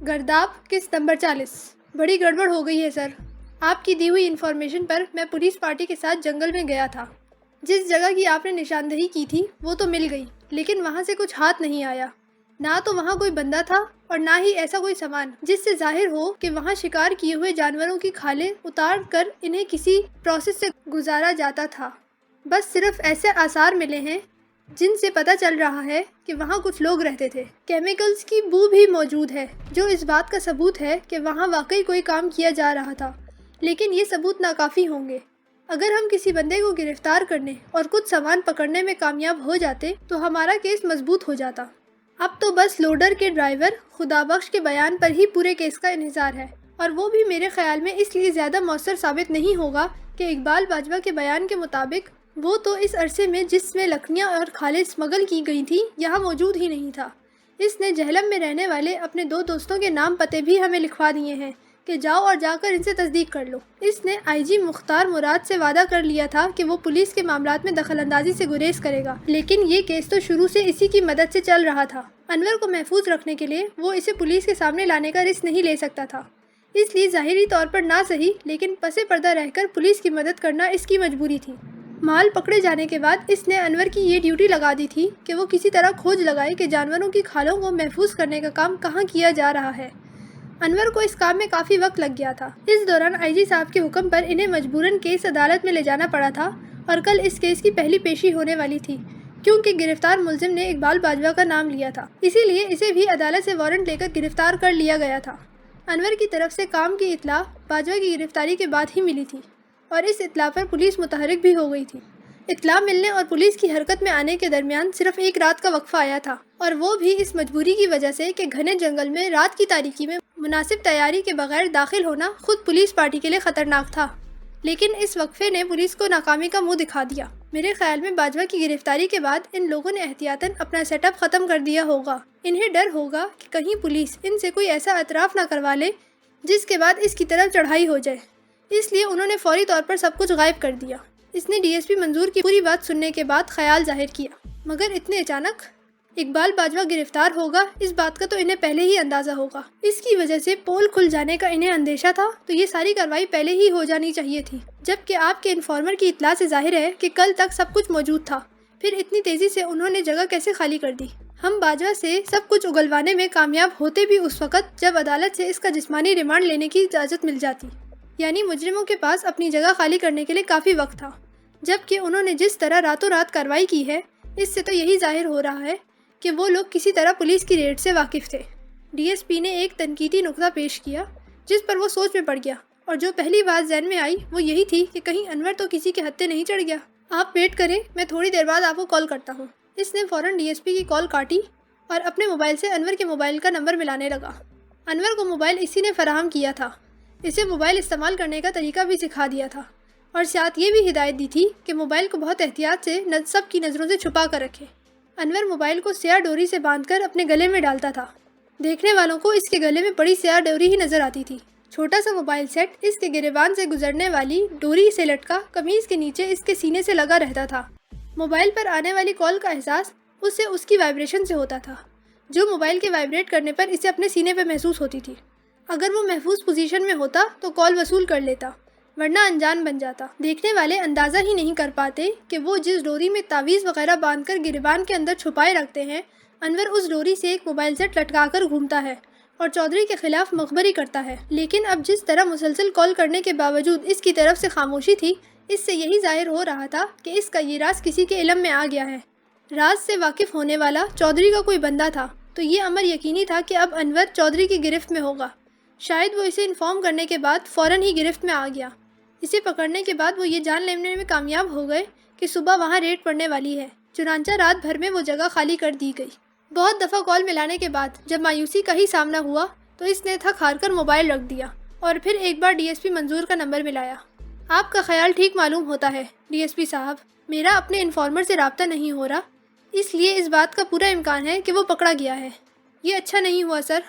گرداب قسط نمبر 40۔ بڑی گڑبڑ ہو گئی ہے سر۔ آپ کی دی ہوئی انفارمیشن پر میں پولیس پارٹی کے ساتھ جنگل میں گیا تھا۔ جس جگہ کی آپ نے نشاندہی کی تھی وہ تو مل گئی، لیکن وہاں سے کچھ ہاتھ نہیں آیا۔ نہ تو وہاں کوئی بندہ تھا اور نہ ہی ایسا کوئی سامان جس سے ظاہر ہو کہ وہاں شکار کیے ہوئے جانوروں کی کھالیں اتار کر انہیں کسی پروسیس سے گزارا جاتا تھا۔ بس صرف ایسے آثار ملے ہیں جن سے پتہ چل رہا ہے کہ وہاں کچھ لوگ رہتے تھے۔ کیمیکلز کی بو بھی موجود ہے جو اس بات کا ثبوت ہے کہ وہاں واقعی کوئی کام کیا جا رہا تھا، لیکن یہ ثبوت ناکافی ہوں گے۔ اگر ہم کسی بندے کو گرفتار کرنے اور کچھ سامان پکڑنے میں کامیاب ہو جاتے تو ہمارا کیس مضبوط ہو جاتا۔ اب تو بس لوڈر کے ڈرائیور خدابخش کے بیان پر ہی پورے کیس کا انحصار ہے، اور وہ بھی میرے خیال میں اس لیے زیادہ مؤثر ثابت نہیں ہوگا کہ اقبال باجوہ کے بیان کے مطابق وہ تو اس عرصے میں جس میں لکڑیاں اور کھالیں اسمگل کی گئی تھیں یہاں موجود ہی نہیں تھا۔ اس نے جہلم میں رہنے والے اپنے 2 دوستوں کے نام پتے بھی ہمیں لکھوا دیے ہیں کہ جاؤ اور جا کر ان سے تصدیق کر لو۔ اس نے آئی جی مختار مراد سے وعدہ کر لیا تھا کہ وہ پولیس کے معاملات میں دخل اندازی سے گریز کرے گا، لیکن یہ کیس تو شروع سے اسی کی مدد سے چل رہا تھا۔ انور کو محفوظ رکھنے کے لیے وہ اسے پولیس کے سامنے لانے کا رسک نہیں لے سکتا تھا، اس لیے ظاہری طور پر نہ صحیح لیکن پس پردہ رہ کر پولیس کی مدد کرنا اس کی مجبوری تھی۔ مال پکڑے جانے کے بعد اس نے انور کی یہ ڈیوٹی لگا دی تھی کہ وہ کسی طرح کھوج لگائے کہ جانوروں کی کھالوں کو محفوظ کرنے کا کام کہاں کیا جا رہا ہے۔ انور کو اس کام میں کافی وقت لگ گیا تھا۔ اس دوران آئی جی صاحب کے حکم پر انہیں مجبوراً کیس عدالت میں لے جانا پڑا تھا، اور کل اس کیس کی پہلی پیشی ہونے والی تھی کیونکہ گرفتار ملزم نے اقبال باجوہ کا نام لیا تھا، اسی لیے اسے بھی عدالت سے وارنٹ لے کر گرفتار کر لیا گیا تھا۔ انور کی طرف سے کام کی اطلاع باجوہ کی گرفتاری کے بعد ہی ملی تھی، اور اس اطلاع پر پولیس متحرک بھی ہو گئی تھی۔ اطلاع ملنے اور پولیس کی حرکت میں آنے کے درمیان صرف ایک رات کا وقفہ آیا تھا، اور وہ بھی اس مجبوری کی وجہ سے کہ گھنے جنگل میں رات کی تاریکی میں مناسب تیاری کے بغیر داخل ہونا خود پولیس پارٹی کے لیے خطرناک تھا۔ لیکن اس وقفے نے پولیس کو ناکامی کا منہ دکھا دیا۔ میرے خیال میں باجوہ کی گرفتاری کے بعد ان لوگوں نے احتیاطاً اپنا سیٹ اپ ختم کر دیا ہوگا۔ انہیں ڈر ہوگا کہ کہیں پولیس ان سے کوئی ایسا اعتراف نہ کروا لے جس کے بعد اس کی طرف چڑھائی ہو جائے، اس لیے انہوں نے فوری طور پر سب کچھ غائب کر دیا۔ اس نے ڈی ایس پی منظور کی پوری بات سننے کے بعد خیال ظاہر کیا، مگر اتنے اچانک اقبال باجوہ گرفتار ہوگا اس بات کا تو انہیں پہلے ہی اندازہ ہوگا۔ اس کی وجہ سے پول کھل جانے کا انہیں اندیشہ تھا، تو یہ ساری کارروائی پہلے ہی ہو جانی چاہیے تھی، جبکہ آپ کے انفارمر کی اطلاع سے ظاہر ہے کہ کل تک سب کچھ موجود تھا، پھر اتنی تیزی سے انہوں نے جگہ کیسے خالی کر دی؟ ہم باجوہ سے سب کچھ اگلوانے میں کامیاب ہوتے بھی اس وقت جب عدالت سے اس کا جسمانی ریمانڈ لینے کی اجازت مل جاتی، یعنی مجرموں کے پاس اپنی جگہ خالی کرنے کے لیے کافی وقت تھا۔ جبکہ انہوں نے جس طرح راتوں رات کارروائی کی ہے، اس سے تو یہی ظاہر ہو رہا ہے کہ وہ لوگ کسی طرح پولیس کی ریڈ سے واقف تھے۔ ڈی ایس پی نے ایک تنقیدی نقطہ پیش کیا جس پر وہ سوچ میں پڑ گیا، اور جو پہلی بات ذہن میں آئی وہ یہی تھی کہ کہیں انور تو کسی کے ہتھے نہیں چڑھ گیا۔ آپ ویٹ کریں، میں تھوڑی دیر بعد آپ کو کال کرتا ہوں۔ اس نے فوراً ڈی ایس پی کی کال کاٹی اور اپنے موبائل سے انور کے موبائل کا نمبر ملانے لگا۔ انور کو موبائل اسی نے فراہم کیا تھا، اسے موبائل استعمال کرنے کا طریقہ بھی سکھا دیا تھا، اور ساتھ یہ بھی ہدایت دی تھی کہ موبائل کو بہت احتیاط سے سب کی نظروں سے چھپا کر رکھے۔ انور موبائل کو سیاہ ڈوری سے باندھ کر اپنے گلے میں ڈالتا تھا۔ دیکھنے والوں کو اس کے گلے میں بڑی سیاہ ڈوری ہی نظر آتی تھی۔ چھوٹا سا موبائل سیٹ اس کے گریبان سے گزرنے والی ڈوری سے لٹکا قمیض کے نیچے اس کے سینے سے لگا رہتا تھا۔ موبائل پر آنے والی کال کا احساس اسے اس کی وائبریشن سے ہوتا تھا، جو موبائل کے وائبریٹ کرنے پر اسے اپنے سینے پہ محسوس ہوتی تھی۔ اگر وہ محفوظ پوزیشن میں ہوتا تو کال وصول کر لیتا، ورنہ انجان بن جاتا۔ دیکھنے والے اندازہ ہی نہیں کر پاتے کہ وہ جس ڈوری میں تعویذ وغیرہ باندھ کر گریبان کے اندر چھپائے رکھتے ہیں، انور اس ڈوری سے ایک موبائل سیٹ لٹکا کر گھومتا ہے اور چودھری کے خلاف مخبری کرتا ہے۔ لیکن اب جس طرح مسلسل کال کرنے کے باوجود اس کی طرف سے خاموشی تھی، اس سے یہی ظاہر ہو رہا تھا کہ اس کا یہ راز کسی کے علم میں آ گیا ہے۔ راز سے واقف ہونے والا چودھری کا کوئی بندہ تھا، تو یہ امر یقینی تھا کہ اب انور چودھری کی گرفت میں ہوگا۔ شاید وہ اسے انفارم کرنے کے بعد فوراً ہی گرفت میں آ گیا۔ اسے پکڑنے کے بعد وہ یہ جان لینے میں کامیاب ہو گئے کہ صبح وہاں ریڈ پڑنے والی ہے، چنانچہ رات بھر میں وہ جگہ خالی کر دی گئی۔ بہت دفعہ کال ملانے کے بعد جب مایوسی کا ہی سامنا ہوا تو اس نے تھک ہار کر موبائل رکھ دیا اور پھر ایک بار ڈی ایس پی منظور کا نمبر ملایا۔ آپ کا خیال ٹھیک معلوم ہوتا ہے ڈی ایس پی صاحب، میرا اپنے انفارمر سے رابطہ نہیں ہو رہا، اس لیے اس بات کا پورا امکان ہے کہ وہ پکڑا گیا ہے۔ یہ اچھا نہیں ہوا سر،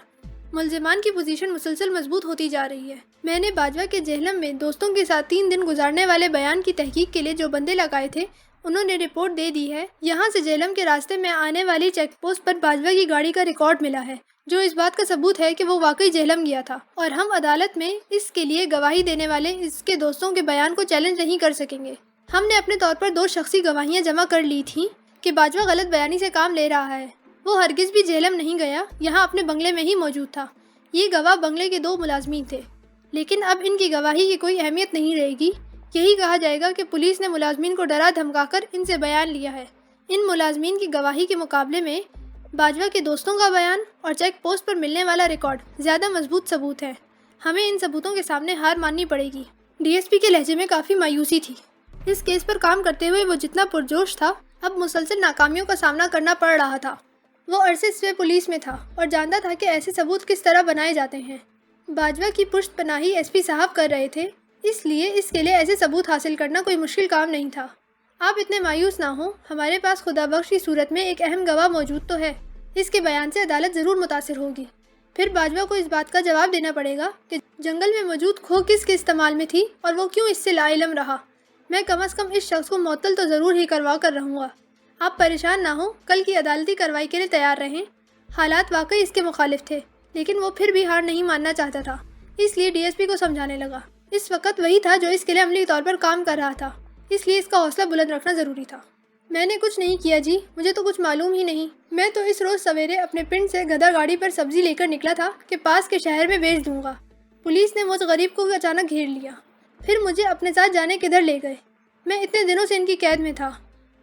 ملزمان کی پوزیشن مسلسل مضبوط ہوتی جا رہی ہے۔ میں نے باجوہ کے جہلم میں دوستوں کے ساتھ 3 دن گزارنے والے بیان کی تحقیق کے لیے جو بندے لگائے تھے، انہوں نے رپورٹ دے دی ہے۔ یہاں سے جہلم کے راستے میں آنے والی چیک پوسٹ پر باجوہ کی گاڑی کا ریکارڈ ملا ہے، جو اس بات کا ثبوت ہے کہ وہ واقعی جہلم گیا تھا، اور ہم عدالت میں اس کے لیے گواہی دینے والے اس کے دوستوں کے بیان کو چیلنج نہیں کر سکیں گے۔ ہم نے اپنے طور پر 2 شخصی گواہیاں جمع کر لی تھیں کہ باجوہ غلط بیانی سے کام لے رہا ہے۔ وہ ہرگز بھی جہلم نہیں گیا، یہاں اپنے بنگلے میں ہی موجود تھا۔ یہ گواہ بنگلے کے 2 ملازمین تھے، لیکن اب ان کی گواہی کی کوئی اہمیت نہیں رہے گی۔ یہی کہا جائے گا کہ پولیس نے ملازمین کو ڈرا دھمکا کر ان سے بیان لیا ہے۔ ان ملازمین کی گواہی کے مقابلے میں باجوہ کے دوستوں کا بیان اور چیک پوسٹ پر ملنے والا ریکارڈ زیادہ مضبوط ثبوت ہے۔ ہمیں ان ثبوتوں کے سامنے ہار ماننی پڑے گی۔ ڈی ایس پی کے لہجے میں کافی مایوسی تھی۔ اس کیس پر کام کرتے ہوئے وہ جتنا پرجوش تھا، اب مسلسل ناکامیوں کا سامنا کرنا پڑ رہا تھا۔ وہ عرصے سے پولیس میں تھا اور جانتا تھا کہ ایسے ثبوت کس طرح بنائے جاتے ہیں۔ باجوہ کی پشت پناہی ایس پی صاحب کر رہے تھے، اس لیے اس کے لیے ایسے ثبوت حاصل کرنا کوئی مشکل کام نہیں تھا۔ آپ اتنے مایوس نہ ہوں، ہمارے پاس خدا بخش کی صورت میں ایک اہم گواہ موجود تو ہے۔ اس کے بیان سے عدالت ضرور متاثر ہوگی۔ پھر باجوہ کو اس بات کا جواب دینا پڑے گا کہ جنگل میں موجود کھو کس کے استعمال میں تھی اور وہ کیوں اس سے لا علم رہا۔ میں کم از کم اس شخص کو معطل تو ضرور ہی کروا کر رہوں گا۔ آپ پریشان نہ ہوں، کل کی عدالتی کارروائی کے لیے تیار رہیں۔ حالات واقعی اس کے مخالف تھے، لیکن وہ پھر بھی ہار نہیں ماننا چاہتا تھا، اس لیے ڈی ایس پی کو سمجھانے لگا۔ اس وقت وہی تھا جو اس کے لیے عملی طور پر کام کر رہا تھا، اس لیے اس کا حوصلہ بلند رکھنا ضروری تھا۔ میں نے کچھ نہیں کیا جی، مجھے تو کچھ معلوم ہی نہیں۔ میں تو اس روز سویرے اپنے پنڈ سے گدھا گاڑی پر سبزی لے کر نکلا تھا کہ پاس کے شہر میں بیچ دوں گا۔ پولیس نے مجھ غریب کو اچانک گھیر لیا، پھر مجھے اپنے ساتھ جانے کدھر لے گئے۔ میں اتنے دنوں سے ان کی قید میں تھا۔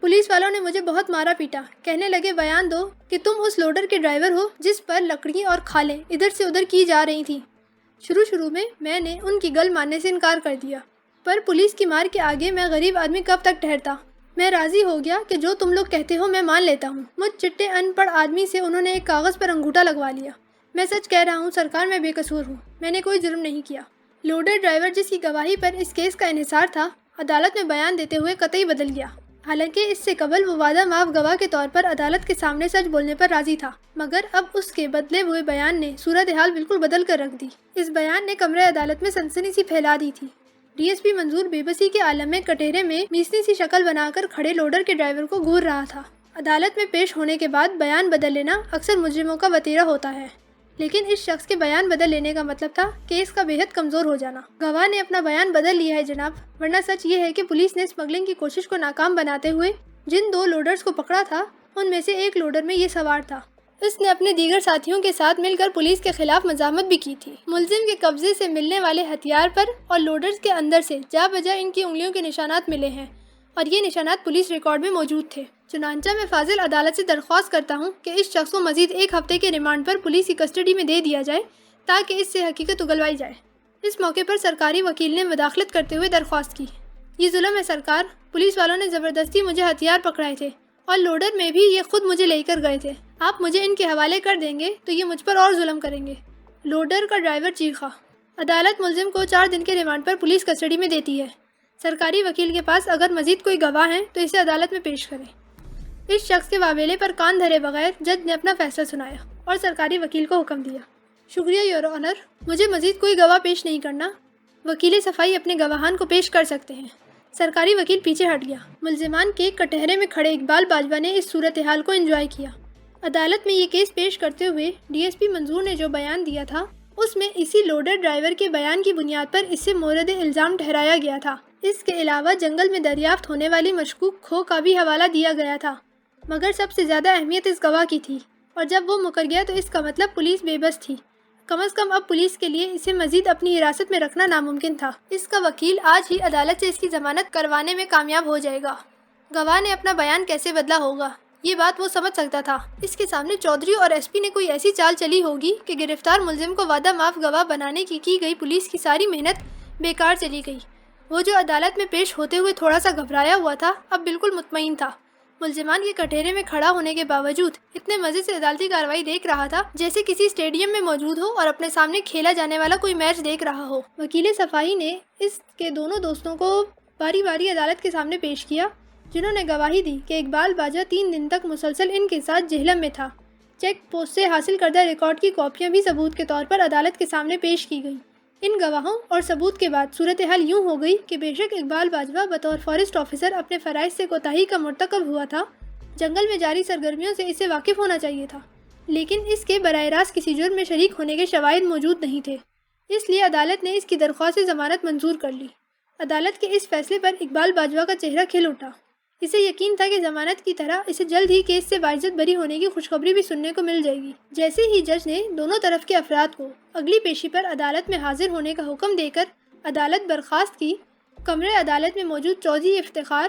پولیس والوں نے مجھے بہت مارا پیٹا، کہنے لگے بیان دو کہ تم اس لوڈر کے ڈرائیور ہو جس پر لکڑی اور کھالیں ادھر سے ادھر کی جا رہی تھیں۔ شروع میں نے ان کی گل ماننے سے انکار کر دیا، پر پولیس کی مار کے آگے میں غریب آدمی کب تک ٹھہرتا۔ میں راضی ہو گیا کہ جو تم لوگ کہتے ہو میں مان لیتا ہوں۔ مجھ چٹے ان پڑھ آدمی سے انہوں نے ایک کاغذ پر انگوٹھا لگوا لیا۔ میں سچ کہہ رہا ہوں سرکار، میں بے قصور ہوں، میں نے کوئی جرم نہیں کیا۔ لوڈر ڈرائیور جس کی گواہی پر اس کیس کا انحصار تھا، عدالت میں بیان دیتے ہوئے قطعی بدل گیا۔ حالانکہ اس سے قبل وہ وعدہ معاف گواہ کے طور پر عدالت کے سامنے سچ بولنے پر راضی تھا، مگر اب اس کے بدلے ہوئے بیان نے صورتحال بالکل بدل کر رکھ دی۔ اس بیان نے کمرے عدالت میں سنسنی سی پھیلا دی تھی۔ ڈی ایس پی منظور بے بسی کے عالم میں کٹہرے میں میسنی سی شکل بنا کر کھڑے لوڈر کے ڈرائیور کو گھور رہا تھا۔ عدالت میں پیش ہونے کے بعد بیان بدل لینا اکثر مجرموں کا وتیرہ ہوتا ہے، لیکن اس شخص کے بیان بدل لینے کا مطلب تھا کیس کا بے حد کمزور ہو جانا۔ گواہ نے اپنا بیان بدل لیا ہے جناب، ورنہ سچ یہ ہے کہ پولیس نے اسمگلنگ کی کوشش کو ناکام بناتے ہوئے جن 2 لوڈرز کو پکڑا تھا، ان میں سے ایک لوڈر میں یہ سوار تھا۔ اس نے اپنے دیگر ساتھیوں کے ساتھ مل کر پولیس کے خلاف مزاحمت بھی کی تھی۔ ملزم کے قبضے سے ملنے والے ہتھیار پر اور لوڈرز کے اندر سے جا بجا ان کی انگلیوں کے نشانات ملے ہیں، اور یہ نشانات پولیس ریکارڈ میں موجود تھے۔ چنانچہ میں فاضل عدالت سے درخواست کرتا ہوں کہ اس شخص کو مزید 1 ہفتے کے ریمانڈ پر پولیس کی کسٹڈی میں دے دیا جائے تاکہ اس سے حقیقت اگلوائی جائے۔ اس موقع پر سرکاری وکیل نے مداخلت کرتے ہوئے درخواست کی، یہ ظلم ہے سرکار، پولیس والوں نے زبردستی مجھے ہتھیار پکڑائے تھے اور لوڈر میں بھی یہ خود مجھے لے کر گئے تھے۔ آپ مجھے ان کے حوالے کر دیں گے تو یہ مجھ پر اور ظلم کریں گے۔ لوڈر کا ڈرائیور چیخا۔ عدالت ملزم کو 4 دن کے ریمانڈ پر پولیس کسٹڈی میں دیتی ہے۔ سرکاری وکیل کے پاس اگر مزید کوئی گواہ ہیں تو اسے عدالت میں پیش کریں۔ اس شخص کے واویلے پر کان دھرے بغیر جج نے اپنا فیصلہ سنایا اور سرکاری وکیل کو حکم دیا۔ شکریہ یور آنر، مجھے مزید کوئی گواہ پیش نہیں کرنا۔ وکیل صفائی اپنے گواہان کو پیش کر سکتے ہیں۔ سرکاری وکیل پیچھے ہٹ گیا۔ ملزمان کے کٹہرے میں کھڑے اقبال باجوہ نے اس صورتحال کو انجوائے کیا۔ عدالت میں یہ کیس پیش کرتے ہوئے ڈی ایس پی منظور نے جو بیان دیا تھا، اس میں اسی لوڈر ڈرائیور کے بیان کی بنیاد پر اسے مورد الزام ٹھہرایا گیا تھا۔ اس کے علاوہ جنگل میں دریافت ہونے والی مشکوک کھو کا بھی حوالہ دیا گیا تھا، مگر سب سے زیادہ اہمیت اس گواہ کی تھی، اور جب وہ مکر گیا تو اس کا مطلب پولیس بے بس تھی۔ کم از کم اب پولیس کے لیے اسے مزید اپنی حراست میں رکھنا ناممکن تھا۔ اس کا وکیل آج ہی عدالت سے اس کی ضمانت کروانے میں کامیاب ہو جائے گا۔ گواہ نے اپنا بیان کیسے بدلا ہوگا، یہ بات وہ سمجھ سکتا تھا۔ اس کے سامنے چودھری اور ایس پی نے کوئی ایسی چال چلی ہوگی کہ گرفتار ملزم کو وعدہ معاف گواہ بنانے کی گئی پولیس کی ساری محنت بیکار چلی گئی۔ وہ جو عدالت میں پیش ہوتے ہوئے تھوڑا سا گھبرایا ہوا تھا، اب بالکل مطمئن تھا۔ ملزمان کے کٹہرے میں کھڑا ہونے کے باوجود اتنے مزے سے عدالتی کارروائی دیکھ رہا تھا جیسے کسی اسٹیڈیم میں موجود ہو اور اپنے سامنے کھیلا جانے والا کوئی میچ دیکھ رہا ہو۔ وکیل صفائی نے اس کے دونوں دوستوں کو باری باری عدالت کے سامنے پیش کیا، جنہوں نے گواہی دی کہ اقبال باجوہ 3 دن تک مسلسل ان کے ساتھ جہلم میں تھا۔ چیک پوسٹ سے حاصل کردہ ریکارڈ کی کاپیاں بھی ثبوت کے طور پر عدالت کے سامنے پیش کی گئیں۔ ان گواہوں اور ثبوت کے بعد صورتحال یوں ہو گئی کہ بے شک اقبال باجوہ بطور فارسٹ آفیسر اپنے فرائض سے کوتاہی کا مرتکب ہوا تھا، جنگل میں جاری سرگرمیوں سے اسے واقف ہونا چاہیے تھا، لیکن اس کے براہ راست کسی جرم میں شریک ہونے کے شواہد موجود نہیں تھے، اس لیے عدالت نے اس کی درخواست ضمانت منظور کر لی۔ عدالت کے اس فیصلے پر اقبال باجوہ کا چہرہ کھل اٹھا۔ اسے یقین تھا کہ ضمانت کی طرح اسے جلد ہی کیس سے باعزت بری ہونے کی خوشخبری بھی سننے کو مل جائے گی۔ جیسے ہی جج نے دونوں طرف کے افراد کو اگلی پیشی پر عدالت میں حاضر ہونے کا حکم دے کر عدالت برخاست کی، کمرے عدالت میں موجود چودھری افتخار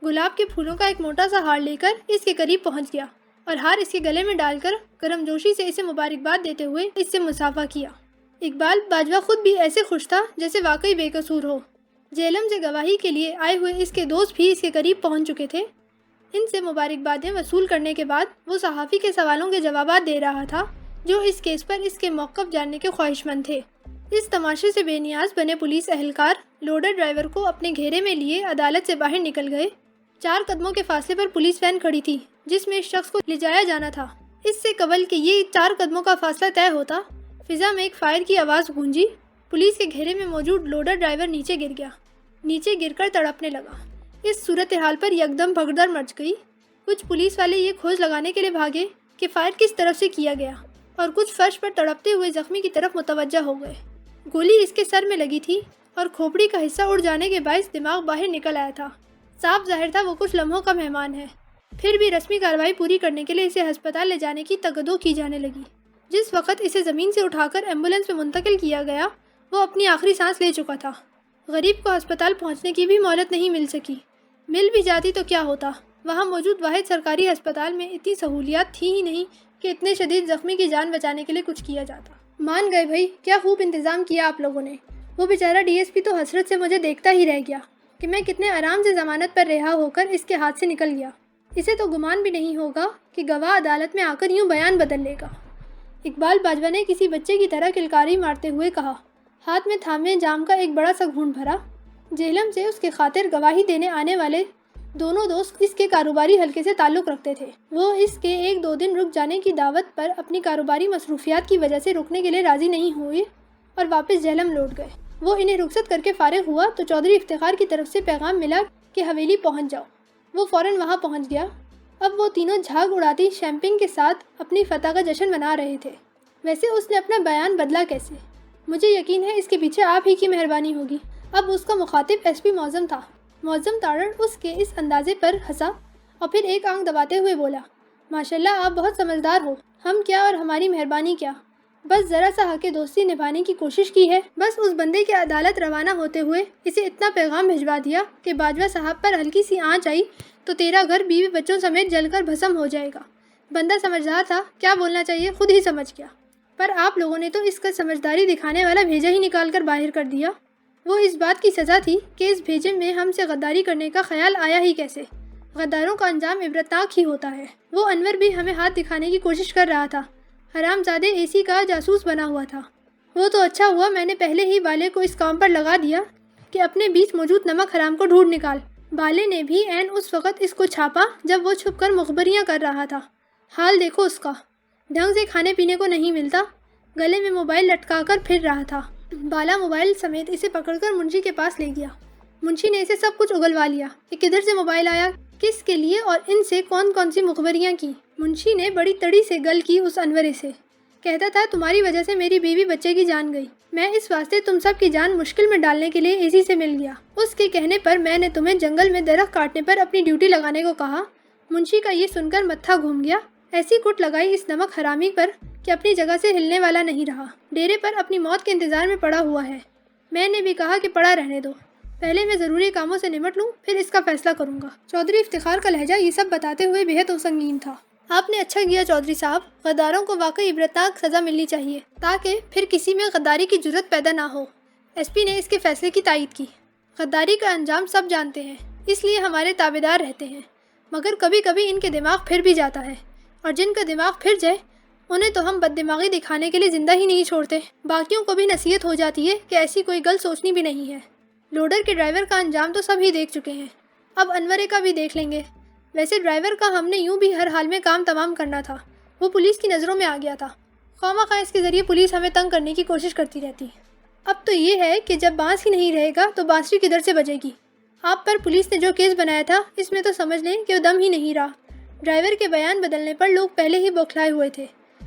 گلاب کے پھولوں کا ایک موٹا سا ہار لے کر اس کے قریب پہنچ گیا اور ہار اس کے گلے میں ڈال کر گرم جوشی سے اسے مبارکباد دیتے ہوئے اس سے مصافحہ کیا۔ اقبال باجوہ خود بھی ایسے خوش تھا جیسے واقعی بے قصور ہو۔ جہلم سے گواہی کے لیے آئے ہوئے اس کے دوست بھی اس کے قریب پہنچ چکے تھے۔ ان سے مبارکبادیں وصول کرنے کے بعد وہ صحافی کے سوالوں کے جوابات دے رہا تھا جو اس کیس پر اس کے موقف جاننے کے خواہشمند تھے۔ اس تماشے سے بے نیاز بنے پولیس اہلکار لوڈر ڈرائیور کو اپنے گھیرے میں لیے عدالت سے باہر نکل گئے۔ 4 قدموں کے فاصلے پر پولیس وین کھڑی تھی جس میں اس شخص کو لے جایا جانا تھا۔ اس سے قبل کہ یہ 4 قدموں کا فاصلہ طے ہوتا، فضا میں ایک فائر کی آواز گونجی۔ پولیس کے گھیرے میں موجود لوڈر ڈرائیور نیچے گر گیا، نیچے گر کر تڑپنے لگا۔ اس صورتحال پر یکدم بھگدڑ مچ گئی۔ کچھ پولیس والے یہ کھوج لگانے کے لیے بھاگے کہ فائر کس طرف سے کیا گیا، اور کچھ فرش پر تڑپتے ہوئے زخمی کی طرف متوجہ ہو گئے۔ گولی اس کے سر میں لگی تھی اور کھوپڑی کا حصہ اڑ جانے کے باعث دماغ باہر نکل آیا تھا۔ صاف ظاہر تھا وہ کچھ لمحوں کا مہمان ہے۔ پھر بھی رسمی کارروائی پوری کرنے کے لیے اسے ہسپتال لے جانے کی تگدو کی جانے لگی۔ جس وقت اسے زمین سے اٹھا کر ایمبولینس میں منتقل کیا گیا، وہ اپنی آخری سانس لے چکا تھا۔ غریب کو ہسپتال پہنچنے کی بھی مہلت نہیں مل سکی۔ مل بھی جاتی تو کیا ہوتا، وہاں موجود واحد سرکاری ہسپتال میں اتنی سہولیات تھی ہی نہیں کہ اتنے شدید زخمی کی جان بچانے کے لیے کچھ کیا جاتا۔ مان گئے بھائی، کیا خوب انتظام کیا آپ لوگوں نے۔ وہ بیچارہ ڈی ایس پی تو حسرت سے مجھے دیکھتا ہی رہ گیا کہ میں کتنے آرام سے ضمانت پر رہا ہو کر اس کے ہاتھ سے نکل گیا۔ اسے تو گمان بھی نہیں ہوگا کہ گواہ عدالت میں آ کر یوں بیان بدل لے گا۔ اقبال باجوہ نے کسی بچے کی طرح کلکاری مارتے ہوئے کہا، ہاتھ میں تھامے جام کا ایک بڑا سا گھونٹ بھرا۔ جہلم سے اس کے خاطر گواہی دینے آنے والے دونوں دوست اس کے کاروباری حلقے سے تعلق رکھتے تھے۔ وہ اس کے 1-2 دن رک جانے کی دعوت پر اپنی کاروباری مصروفیات کی وجہ سے رکنے کے لیے راضی نہیں ہوئے اور واپس جہلم لوٹ گئے۔ وہ انہیں رخصت کر کے فارغ ہوا تو چودھری افتخار کی طرف سے پیغام ملا کہ حویلی پہنچ جاؤ۔ وہ فوراً وہاں پہنچ گیا۔ اب وہ تینوں جھاگ اڑاتی شیمپنگ کے ساتھ اپنی فتح کا جشن منا رہے تھے۔ ویسے اس نے اپنا بیان بدلا کیسے؟ مجھے یقین ہے اس کے پیچھے آپ ہی کی مہربانی ہوگی۔ اب اس کا مخاطب ایس پی معظم تھا۔ معظم تارڑ اس کے اس اندازے پر ہنسا اور پھر ایک آنکھ دباتے ہوئے بولا، ماشاءاللہ آپ بہت سمجھدار ہو۔ ہم کیا اور ہماری مہربانی کیا، بس ذرا سا حق دوستی نبھانے کی کوشش کی ہے۔ بس اس بندے کے عدالت روانہ ہوتے ہوئے اسے اتنا پیغام بھجوا دیا کہ باجوہ صاحب پر ہلکی سی آنچ آئی تو تیرا گھر بیوی بچوں سمیت جل کر بھسم ہو جائے گا۔ بندہ سمجھدار تھا، کیا بولنا چاہیے خود ہی سمجھ گیا، پر آپ لوگوں نے تو اس کا سمجھداری دکھانے والا بھیجا ہی نکال کر باہر کر دیا۔ وہ اس بات کی سزا تھی کہ اس بھیجے میں ہم سے غداری کرنے کا خیال آیا ہی کیسے۔ غداروں کا انجام عبرتناک ہی ہوتا ہے۔ وہ انور بھی ہمیں ہاتھ دکھانے کی کوشش کر رہا تھا، حرام زادے اے سی کا جاسوس بنا ہوا تھا۔ وہ تو اچھا ہوا میں نے پہلے ہی بالے کو اس کام پر لگا دیا کہ اپنے بیچ موجود نمک حرام کو ڈھونڈ نکال۔ بالے نے بھی عین اس وقت اس کو چھاپا جب وہ چھپ کر مخبریاں کر رہا تھا۔ حال دیکھو اس کا، ڈھنگ سے کھانے پینے کو نہیں ملتا، گلے میں موبائل لٹکا کر پھر رہا تھا۔ بالا موبائل سمیت اسے پکڑ کر منشی کے پاس لے گیا۔ منشی نے اسے سب کچھ اگلوا لیا کہ کدھر سے موبائل آیا، کس کے لیے اور ان سے کون کون سی مخبریاں کی۔ منشی نے بڑی تڑی سے گل کی اس انورے سے، کہتا تھا تمہاری وجہ سے میری بیوی بچے کی جان گئی، میں اس واسطے تم سب کی جان مشکل میں ڈالنے کے لیے اے سی سے مل گیا۔ اس کے کہنے پر میں نے تمہیں جنگل میں درخت کاٹنے پر اپنی ڈیوٹی لگانے کو کہا۔ منشی کا یہ سن کر متھا گھوم گیا۔ ایسی کٹ لگائی اس نمک حرامی پر کہ اپنی جگہ سے ہلنے والا نہیں رہا، ڈیرے پر اپنی موت کے انتظار میں پڑا ہوا ہے۔ میں نے بھی کہا کہ پڑا رہنے دو، پہلے میں ضروری کاموں سے نمٹ لوں پھر اس کا فیصلہ کروں گا۔ چودھری افتخار کا لہجہ یہ سب بتاتے ہوئے بےحد سنگین تھا۔ آپ نے اچھا کیا چودھری صاحب، غداروں کو واقعی عبرتناک سزا ملنی چاہیے تاکہ پھر کسی میں غداری کی جرت پیدا نہ ہو۔ ایس پی نے اس کے فیصلے کی تائید کی۔ غداری کا انجام سب جانتے ہیں، اس لیے ہمارے تابعدار رہتے ہیں، مگر کبھی کبھی ان کے دماغ پھر بھی جاتا ہے، اور جن کا دماغ پھر جائے انہیں تو ہم بد دماغی دکھانے کے لیے زندہ ہی نہیں چھوڑتے۔ باقیوں کو بھی نصیحت ہو جاتی ہے کہ ایسی کوئی گل سوچنی بھی نہیں ہے۔ لوڈر کے ڈرائیور کا انجام تو سب ہی دیکھ چکے ہیں، اب انورے کا بھی دیکھ لیں گے۔ ویسے ڈرائیور کا ہم نے یوں بھی ہر حال میں کام تمام کرنا تھا، وہ پولیس کی نظروں میں آ گیا تھا۔ خواہ خواہ اس کے ذریعے پولیس ہمیں تنگ کرنے کی کوشش کرتی رہتی۔ اب تو یہ ہے کہ جب بانس ہی نہیں رہے گا تو بانسری کدھر سے بجے گی۔ آپ پر پولیس نے جو کیس بنایا تھا اس میں تو سمجھ لیں کہ وہ دم ہی نہیں رہا۔ ڈرائیور کے بیان بدلنے پر لوگ پہلے ہی بوکھلائے ہوئے تھے۔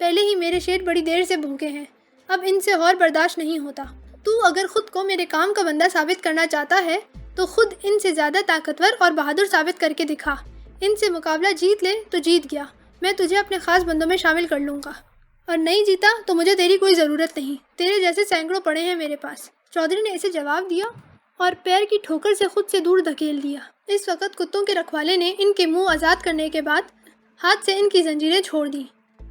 پہلے ہی میرے شیر بڑی دیر سے بھوکے ہیں، اب ان سے اور برداشت نہیں ہوتا۔ تو اگر خود کو میرے کام کا بندہ ثابت کرنا چاہتا ہے تو خود ان سے زیادہ طاقتور اور بہادر ثابت کر کے دکھا۔ ان سے مقابلہ جیت لے تو جیت گیا، میں تجھے اپنے خاص بندوں میں شامل کر لوں گا، اور نہیں جیتا تو مجھے تیری کوئی ضرورت نہیں، تیرے جیسے سینکڑوں پڑے ہیں میرے پاس۔ چودھری نے اسے جواب دیا اور پیر کی ٹھوکر سے خود سے دور دھکیل دیا۔ اس وقت کتوں کے رکھوالے نے ان کے منہ آزاد کرنے کے بعد ہاتھ سے ان کی زنجیریں چھوڑ دیں۔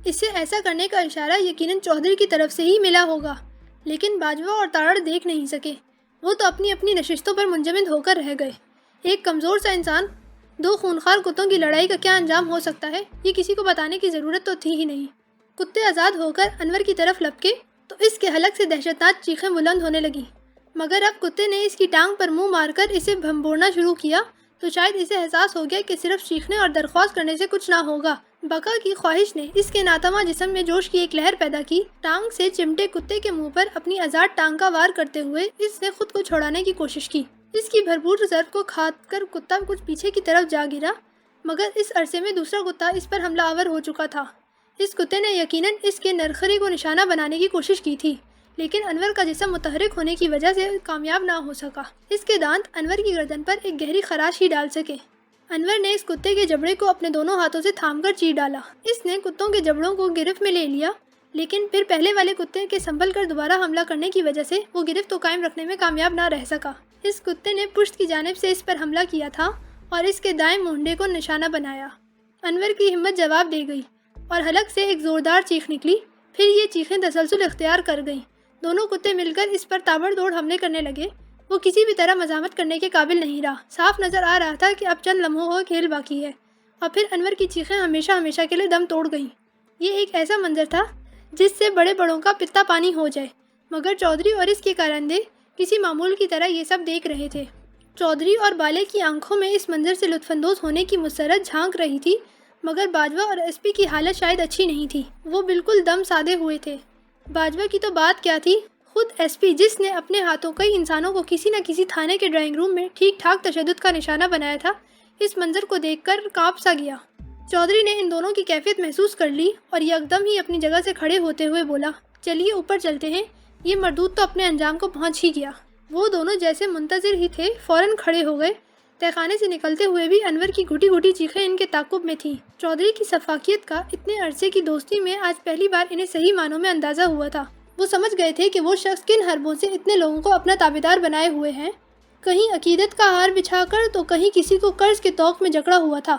اسے ایسا کرنے کا اشارہ یقیناً چودھری کی طرف سے ہی ملا ہوگا، لیکن باجوہ اور تاڑڑ دیکھ نہیں سکے، وہ تو اپنی اپنی نشستوں پر منجمد ہو کر رہ گئے۔ ایک کمزور سا انسان دو خونخوار کتوں کی لڑائی کا کیا انجام ہو سکتا ہے، یہ کسی کو بتانے کی ضرورت تو تھی ہی نہیں۔ کتے آزاد ہو کر انور کی طرف لپکے تو اس کے حلق سے دہشتناک چیخیں بلند ہونے لگیں، مگر اب کتے نے اس کی ٹانگ پر منہ مار کر اسے بھنبوڑنا شروع کیا تو شاید اسے احساس ہو گیا کہ صرف چیخنے اور درخواست کرنے سے کچھ نہ ہوگا۔ بقا کی خواہش نے اس کے ناتما جسم میں جوش کی ایک لہر پیدا کی۔ ٹانگ سے چمٹے کتے کے منہ پر اپنی آزاد ٹانگ کا وار کرتے ہوئے اس نے خود کو چھڑانے کی کوشش کی۔ اس کی بھرپور ضرب کو کھا کر کتا کچھ پیچھے کی طرف جا گرا، مگر اس عرصے میں دوسرا کتا اس پر حملہ آور ہو چکا تھا۔ اس کتے نے یقیناً اس کے نرخرے کو نشانہ بنانے کی کوشش کی تھی، لیکن انور کا جسم متحرک ہونے کی وجہ سے کامیاب نہ ہو سکا۔ اس کے دانت انور کی گردن پر ایک گہری خراش ہی ڈال سکے۔ انور نے اس کتے کے جبڑے کو اپنے دونوں ہاتھوں سے تھام کر چیر ڈالا۔ اس نے کتوں کے جبڑوں کو گرفت میں لے لیا، لیکن پھر پہلے والے کتے کے سنبھل کر دوبارہ حملہ کرنے کی وجہ سے وہ گرفت کو قائم رکھنے میں کامیاب نہ رہ سکا۔ اس کتے نے پشت کی جانب سے اس پر حملہ کیا تھا اور اس کے دائیں مونڈے کو نشانہ بنایا۔ انور کی ہمت جواب دے گئی اور حلق سے ایک زوردار چیخ نکلی، پھر یہ چیخیں تسلسل اختیار کر گئیں۔ دونوں کتے مل کر اس پر تابڑ توڑ حملے کرنے لگے۔ وہ کسی بھی طرح مزاحمت کرنے کے قابل نہیں رہا، صاف نظر آ رہا تھا کہ اب چند لمحوں کا کھیل باقی ہے، اور پھر انور کی چیخیں ہمیشہ ہمیشہ کے لیے دم توڑ گئیں۔ یہ ایک ایسا منظر تھا جس سے بڑے بڑوں کا پتا پانی ہو جائے، مگر چودھری اور اس کے کارندے کسی معمول کی طرح یہ سب دیکھ رہے تھے۔ چودھری اور بالے کی آنکھوں میں اس منظر سے لطف اندوز ہونے کی مسرت جھانک رہی تھی، مگر باجوہ اور ایس پی کی حالت شاید اچھی نہیں تھی، وہ بالکل دم سادے ہوئے تھے۔ باجوہ کی تو بات کیا تھی، خود ایس پی جس نے اپنے ہاتھوں کئی انسانوں کو کسی نہ کسی تھانے کے ڈرائنگ روم میں ٹھیک ٹھاک تشدد کا نشانہ بنایا تھا، اس منظر کو دیکھ کر کانپ سا گیا۔ چودھری نے ان دونوں کی کیفیت محسوس کر لی اور یکدم ہی اپنی جگہ سے کھڑے ہوتے ہوئے بولا، چلیے اوپر چلتے ہیں، یہ مردود تو اپنے انجام کو پہنچ ہی گیا۔ وہ دونوں جیسے منتظر ہی تھے فوراً کھڑے ہو گئے۔ تہخانے سے نکلتے ہوئے بھی انور کی گھٹی گھٹی چیخیں ان کے تعاقب میں تھیں۔ چودھری کی شفافیت کا اتنے عرصے کی دوستی میں آج پہلی بار انہیں صحیح معنوں میں اندازہ ہوا تھا۔ وہ سمجھ گئے تھے کہ وہ شخص کن حربوں سے اتنے لوگوں کو اپنا تابعدار بنائے ہوئے ہیں، کہیں عقیدت کا ہار بچھا کر تو کہیں کسی کو قرض کے طوق میں جکڑا ہوا تھا۔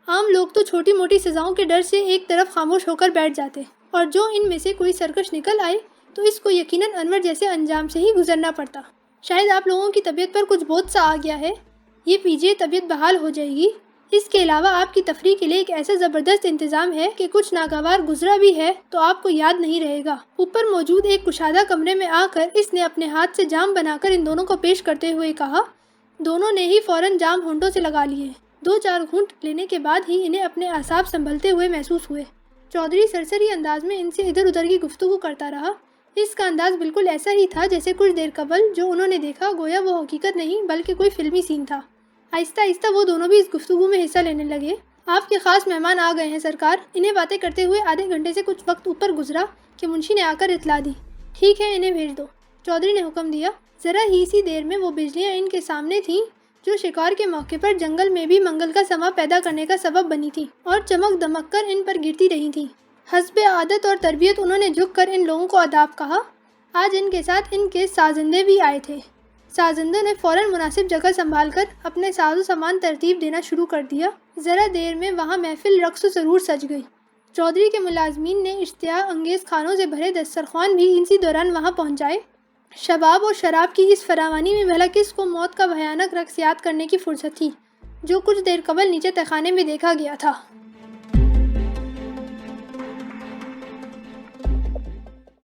عام لوگ تو چھوٹی موٹی سزاؤں کے ڈر سے ایک طرف خاموش ہو کر بیٹھ جاتے، اور جو ان میں سے کوئی سرکش نکل آئے تو اس کو یقیناً انور جیسے انجام سے ہی گزرنا پڑتا۔ شاید آپ لوگوں کی طبیعت پر کچھ بوجھ سا آ گیا ہے، یہ پیجیے، طبیعت بحال ہو جائے گی۔ اس کے علاوہ آپ کی تفریح کے لیے ایک ایسا زبردست انتظام ہے کہ کچھ ناگوار گزرا بھی ہے تو آپ کو یاد نہیں رہے گا۔ اوپر موجود ایک کشادہ کمرے میں آ کر اس نے اپنے ہاتھ سے جام بنا کر ان دونوں کو پیش کرتے ہوئے کہا۔ دونوں نے ہی فوراً جام ہونٹوں سے لگا لیے۔ 2-4 گھونٹ لینے کے بعد ہی انہیں اپنے اعصاب سنبھلتے ہوئے محسوس ہوئے۔ چودھری سرسری انداز میں ان سے ادھر ادھر کی گفتگو کرتا رہا۔ اس کا انداز بالکل ایسا ہی تھا جیسے کچھ دیر قبل جو انہوں نے دیکھا گویا وہ حقیقت نہیں بلکہ کوئی فلمی سین تھا۔ آہستہ آہستہ وہ دونوں بھی اس گفتگو میں حصہ لینے لگے۔ آپ کے خاص مہمان آ گئے ہیں سرکار۔ انہیں باتیں کرتے ہوئے آدھے گھنٹے سے کچھ وقت اوپر گزرا کہ منشی نے آ کر اطلاع دی۔ ٹھیک ہے، انہیں بھیج دو، چودھری نے حکم دیا۔ ذرا ہی سی دیر میں وہ بجلیاں ان کے سامنے تھیں جو شکار کے موقع پر جنگل میں بھی منگل کا سما پیدا کرنے کا سبب بنی تھی اور چمک دمک کر ان پر گرتی رہی تھیں۔ حسب عادت اور تربیت انہوں نے جھک کر ان لوگوں کو آداب کہا۔ آج ان کے ساتھ ان کے سازندے بھی آئے تھے۔ سازندے نے فوراً مناسب جگہ سنبھال کر اپنے ساز و سامان ترتیب دینا شروع کر دیا۔ ذرا دیر میں وہاں محفل رقص و سرور سج گئی۔ چودھری کے ملازمین نے اشتہا انگیز کھانوں سے بھرے دسترخوان بھی اسی دوران وہاں پہنچائے۔ شباب اور شراب کی اس فراوانی میں بھلا کس کو موت کا بھیانک رقص یاد کرنے کی فرصت تھی جو کچھ دیر قبل نیچے تہخانے میں دیکھا گیا تھا۔